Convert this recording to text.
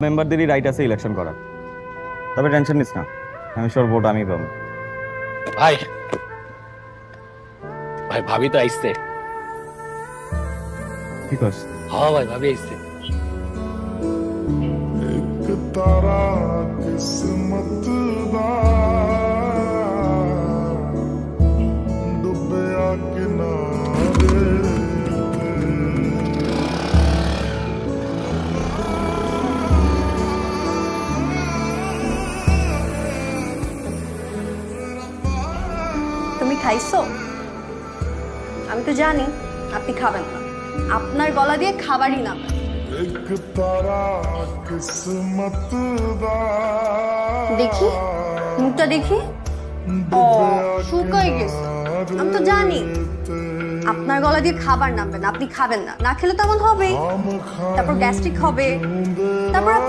মেম্বারদেরই right আছে election করার। তবে টেনশন নিস না, আমি শিওর ভোট আমি পাবো। ভাই ভাই ভাবি তো আইসছে। ঠিক আছে, হ্যাঁ ভাই ভাবি আইসছে। एक तारा किस्मत दा डुबया किनारे তুমি খাইছো? আমি তো জানি আপনি খাবেন না, আপনার গলা দিয়ে খাবারই না। एक तारा किस्मत दा দেখি মুখটা দেখি, ও শুকাই গেছে। আমি তো জানি আপনার গলা দিয়ে খাবার নামবে না, আপনি খাবেন না, না খেলে তেমন হবে, তারপর গ্যাস্ট্রিক হবে, তারপর আপনি